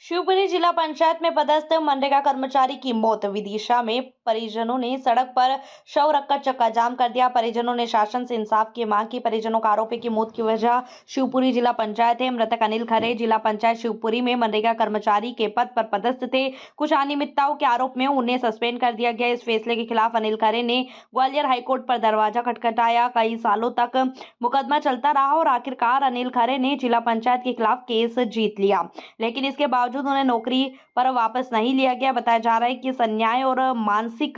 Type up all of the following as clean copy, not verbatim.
शिवपुरी जिला पंचायत में पदस्थ मनरेगा कर्मचारी की मौत। विदिशा में परिजनों ने सड़क पर शव रखकर चक्का जाम कर दिया। परिजनों ने शासन से इंसाफ की मांग की। परिजनों का आरोप है कि मौत की वजह शिवपुरी जिला पंचायत है। मृतक अनिल खरे जिला पंचायत शिवपुरी में मनरेगा कर्मचारी के पद पर पदस्थ थे। कुछ अनियमितताओं के आरोप में उन्हें सस्पेंड कर दिया गया। इस फैसले के खिलाफ अनिल खरे ने ग्वालियर हाईकोर्ट पर दरवाजा खटखटाया। कई सालों तक मुकदमा चलता रहा और आखिरकार अनिल खरे ने जिला पंचायत के खिलाफ केस जीत लिया, लेकिन इसके बावजूद उन्हें नौकरी पर वापस नहीं लिया गया। बताया जा रहा है कि इस अन्याय और मानसिक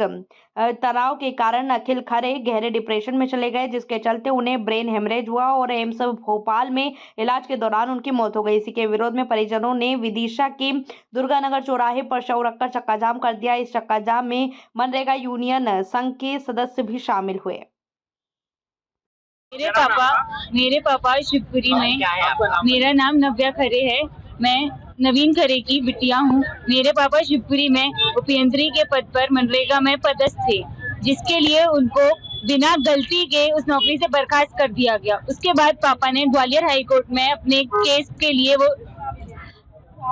तनाव के कारण अखिल खरे गहरे डिप्रेशन में चले गए, जिसके चलते उन्हें ब्रेन हेमरेज हुआ और एम्स भोपाल में इलाज के दौरान उनकी मौत हो गई। इसी के विरोध में परिजनों ने विदिशा के दुर्गानगर चौराहे पर शव रखकर चक्का जाम कर दिया। इस चक्का जाम में मनरेगा यूनियन संघ के सदस्य भी शामिल हुए। मेरे पापा शिवपुरी में, मेरा नाम नव्या खरे है, मैं नवीन खरे की बिटिया हूँ। मेरे पापा शिवपुरी में उपयंत्री के पद पर मनरेगा में पदस्थ थे, जिसके लिए उनको बिना गलती के उस नौकरी से बर्खास्त कर दिया गया। उसके बाद पापा ने ग्वालियर हाई कोर्ट में अपने केस के लिए वो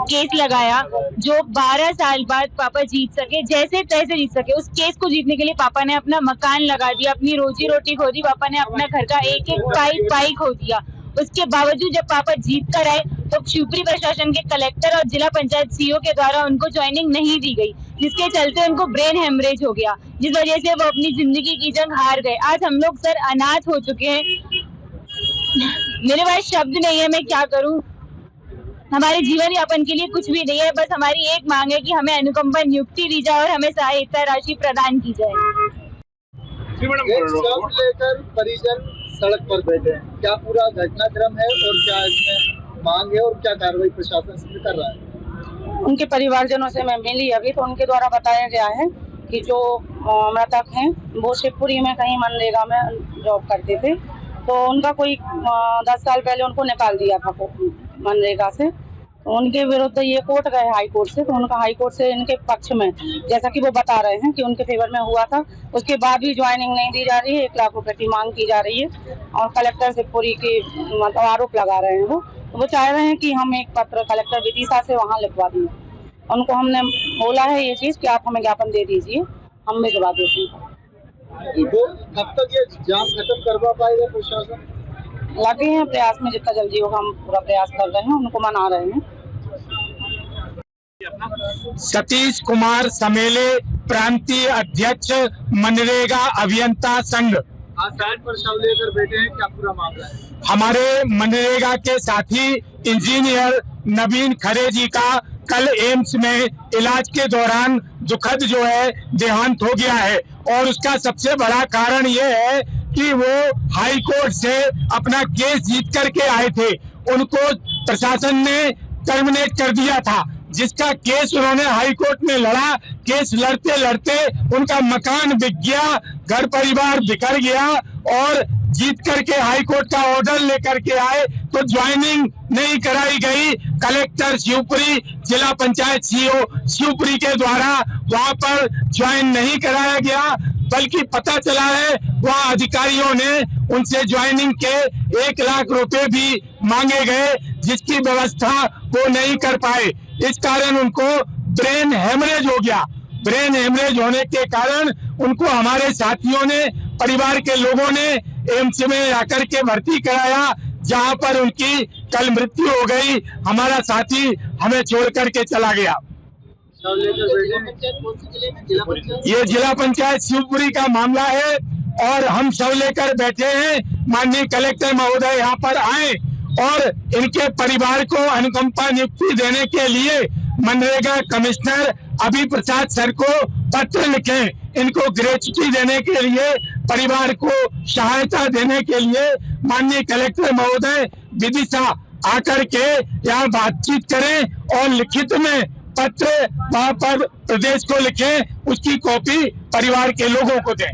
केस लगाया, जो 12 साल बाद पापा जीत सके, जैसे तैसे जीत सके। उस केस को जीतने के लिए पापा ने अपना मकान लगा दिया, अपनी रोजी रोटी खो दी, पापा ने अपना घर का एक एक पाई खो दिया। उसके बावजूद जब पापा जीत कर आए तो शिवपुरी प्रशासन के कलेक्टर और जिला पंचायत सीईओ के द्वारा उनको ज्वाइनिंग नहीं दी गई, जिसके चलते उनको ब्रेन हेमरेज हो गया, जिस वजह से वो अपनी जिंदगी की जंग हार गए। आज हम लोग सर अनाथ हो चुके हैं। मेरे पास शब्द नहीं है, मैं क्या करूं। हमारे जीवन यापन के लिए कुछ भी नहीं है, बस हमारी एक मांग है कि हमें अनुकंपा नियुक्ति दी जाए और हमें सहायता राशि प्रदान की जाए। लेकर परिजन सड़क पर बैठे हैं, क्या पूरा घटनाक्रम है और क्या इसमें मांग है और क्या कार्रवाई प्रशासन से कर रहा है? उनके परिवारजनों से मैं मिली अभी, तो उनके द्वारा बताया गया है कि जो मृतक हैं वो शिवपुरी में कहीं मनरेगा में जॉब करते थे, तो उनका कोई 10 साल पहले उनको निकाल दिया था मनरेगा से। तो उनके विरुद्ध ये कोर्ट गए हाई कोर्ट से, तो उनका हाई कोर्ट से इनके पक्ष में, जैसा कि वो बता रहे हैं कि उनके फेवर में हुआ था, उसके बाद भी ज्वाइनिंग नहीं दी जा रही है। 1 लाख रुपए की मांग की जा रही है और कलेक्टर से पूरी की मतलब आरोप लगा रहे हैं। वो चाह रहे हैं कि हम एक पत्र कलेक्टर विदिशा से वहाँ लिखवा दें। उनको हमने बोला है ये चीज कि आप हमें ज्ञापन दे दीजिए, हम भिजवा देते हैं। कब तक ये जाम खत्म करवा पाएगा प्रशासन? लगे हैं प्रयास में, जितना जल्दी होगा हम पूरा प्रयास कर रहे हैं, उनको मना रहे हैं। सतीश कुमार समेले, प्रांतीय अध्यक्ष मनरेगा अभियंता संघ। आज सड़क पर शव लेकर बैठे हैं, क्या पूरा मामला है? हमारे मनरेगा के साथी इंजीनियर नवीन खरे जी का कल एम्स में इलाज के दौरान दुखद जो है देहांत हो गया है, और उसका सबसे बड़ा कारण ये है कि वो हाई कोर्ट से अपना केस जीत करके आए थे। उनको प्रशासन ने टर्मिनेट कर दिया था, जिसका केस उन्होंने हाई कोर्ट में लड़ा। केस लड़ते लड़ते उनका मकान बिक गया, घर परिवार बिखर गया, और जीत करके हाई कोर्ट का ऑर्डर लेकर के आए तो ज्वाइनिंग नहीं कराई गई। कलेक्टर शिवपुरी, जिला पंचायत सीईओ शिवपुरी के द्वारा वहां पर ज्वाइन नहीं कराया गया, बल्कि पता चला है वहाँ अधिकारियों ने उनसे ज्वाइनिंग के 1 लाख रुपए भी मांगे गए, जिसकी व्यवस्था वो नहीं कर पाए। इस कारण उनको ब्रेन हेमरेज हो गया। ब्रेन हेमरेज होने के कारण उनको हमारे साथियों ने, परिवार के लोगों ने एम्स में आकर के भर्ती कराया, जहां पर उनकी कल मृत्यु हो गई। हमारा साथी हमें छोड़ करके चला गया। ये जिला पंचायत शिवपुरी का मामला है और हम शव लेकर बैठे हैं। माननीय कलेक्टर महोदय यहाँ पर आए और इनके परिवार को अनुकंपा नियुक्ति देने के लिए मनरेगा कमिश्नर अभी प्रसाद सर को पत्र लिखें। इनको ग्रेच्युटी देने के लिए, परिवार को सहायता देने के लिए माननीय कलेक्टर महोदय विदिशा आकर के यहाँ बातचीत करें और लिखित में पत्र वहाँ पर प्रदेश को लिखें, उसकी कॉपी परिवार के लोगों को दें।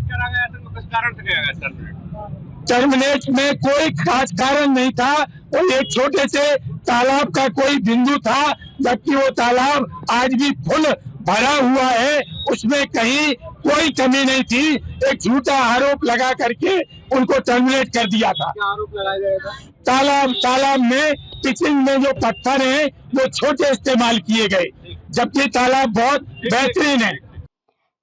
टर्मिनेट में कोई खास कारण नहीं था, वो एक छोटे से तालाब का कोई बिंदु था, जबकि वो तालाब आज भी फुल भरा हुआ है, उसमें कहीं कोई कमी नहीं थी। एक झूठा आरोप लगा करके उनको टर्मिनेट कर दिया था। क्या आरोप लगाया गया था? तालाब में पिचिंग में जो पत्थर हैं वो छोटे इस्तेमाल किए गए, जबकि तालाब बहुत बेहतरीन है।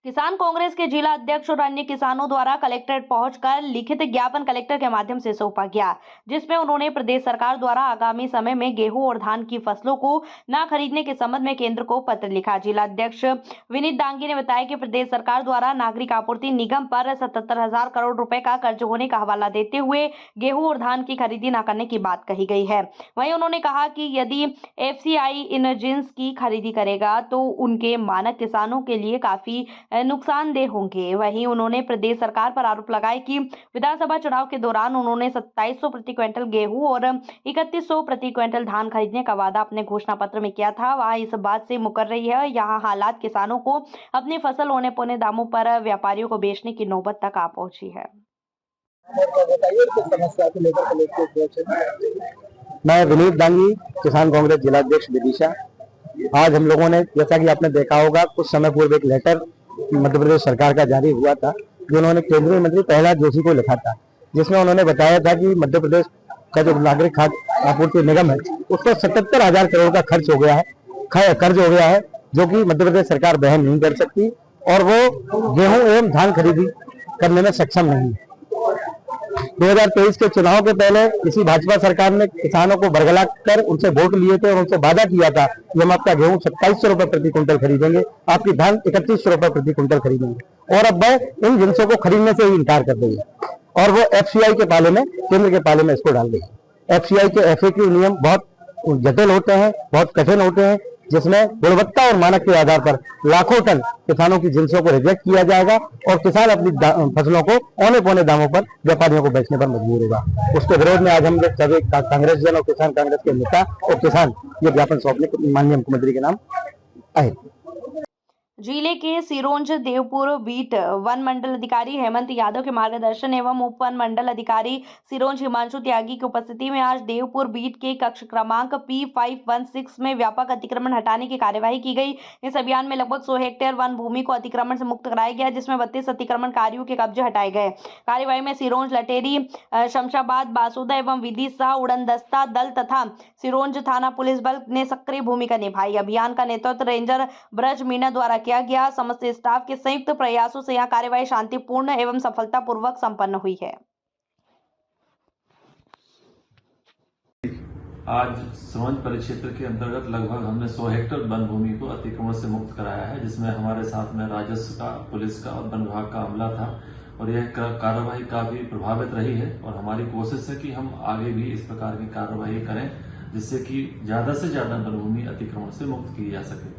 किसान कांग्रेस के जिला अध्यक्ष और अन्य किसानों द्वारा कलेक्ट्रेट पहुंचकर लिखित ज्ञापन कलेक्टर के माध्यम से सौंपा गया, जिसमें उन्होंने प्रदेश सरकार द्वारा आगामी समय में गेहूं और धान की फसलों को न खरीदने के संबंध में केंद्र को पत्र लिखा। जिला अध्यक्ष विनीत दांगी ने बताया कि प्रदेश सरकार द्वारा नागरिक आपूर्ति निगम पर 77,000 करोड़ रुपए का कर्ज होने का हवाला देते हुए गेहूं और धान की खरीदी न करने की बात कही गई है। वहीं उन्होंने कहा कि यदि FCI इन जिन्स की खरीदी करेगा तो उनके मानक किसानों के लिए काफी नुकसानदेह होंगे। वहीं उन्होंने प्रदेश सरकार पर आरोप लगाए कि विधानसभा चुनाव के दौरान उन्होंने 2700 प्रति क्विंटल गेहूं और 3100 प्रति क्विंटल धान खरीदने का वादा अपने घोषणा पत्र में किया था। वह इस बात से मुकर रही है। यहाँ हालात किसानों को अपनी फसल होने पौने दामों पर व्यापारियों को बेचने की नौबत तक आ पहुंची है। बताइए किस समस्या को लेकर कलेक्ट्रेट पहुंचे? मैं विनीत दांगी, किसान कांग्रेस जिला अध्यक्ष विदिशा। आज हम लोगों ने, जैसा कि आपने देखा होगा, कुछ समय पूर्व एक लेटर मध्य प्रदेश सरकार का जारी हुआ था, जो उन्होंने केंद्रीय मंत्री प्रहलाद जोशी को लिखा था, जिसमें उन्होंने बताया था कि मध्य प्रदेश का जो नागरिक खाद्य आपूर्ति निगम है उसको 77,000 करोड़ का कर्ज हो गया है, जो कि मध्य प्रदेश सरकार वहन नहीं कर सकती और वो गेहूं एवं धान खरीदी करने में सक्षम नहीं है। 2023 के चुनाव के पहले इसी भाजपा सरकार ने किसानों को बरगला कर उनसे वोट लिए थे और उनसे वादा किया था कि हम आपका गेहूं 2700 रुपए प्रति क्विंटल खरीदेंगे, आपकी धान 3100 रुपए प्रति क्विंटल खरीदेंगे, और अब वह इन जिनसों को खरीदने से ही इनकार कर रही है और वो FCI के पाले में, केंद्र के पाले में इसको डाल गई है। FCI के FAQ नियम बहुत जटिल होते हैं, बहुत कठिन होते हैं, जिसमें गुणवत्ता और मानक के आधार पर लाखों टन किसानों की जिनसों को रिजेक्ट किया जाएगा और किसान अपनी फसलों को औने पौने दामों पर व्यापारियों को बेचने पर मजबूर होगा। उसके विरोध में आज हम लोग सभी कांग्रेस जन और किसान कांग्रेस के नेता और किसान ये ज्ञापन सौंपने माननीय मुख्यमंत्री के नाम आए। जिले के सिरोंज देवपुर बीट वन मंडल अधिकारी हेमंत यादव के मार्गदर्शन एवं उप वन मंडल अधिकारी सिरोंज हिमांशु त्यागी की उपस्थिति में आज देवपुर बीट के कक्ष क्रमांक P516 में व्यापक अतिक्रमण हटाने की कार्यवाही की गई। इस अभियान में लगभग 100 हेक्टेयर वन भूमि को अतिक्रमण से मुक्त कराया गया, जिसमें 32 अतिक्रमणकारियों के कब्जे हटाए गए। कार्यवाही में सिरोंज, लटेरी, शमशाबाद, बासुदा एवं विदिशा उड़नदस्ता दल तथा सिरोंज थाना पुलिस बल ने सक्रिय भूमिका निभाई। अभियान का नेतृत्व रेंजर ब्रज मीणा द्वारा किया गया। समस्त स्टाफ के संयुक्त प्रयासों से यह कार्यवाही शांतिपूर्ण एवं सफलतापूर्वक संपन्न हुई है। आज सिरोंज परिक्षेत्र के अंतर्गत लगभग हमने 100 हेक्टेयर वन भूमि को अतिक्रमण से मुक्त कराया है, जिसमें हमारे साथ में राजस्व का, पुलिस का और वन विभाग का अमला था और यह कार्यवाही काफी प्रभावित रही है और हमारी कोशिश है कि हम आगे भी इस प्रकार की कार्यवाही करें, जिससे कि ज्यादा से ज्यादा वन भूमि अतिक्रमण से मुक्त की जा सके।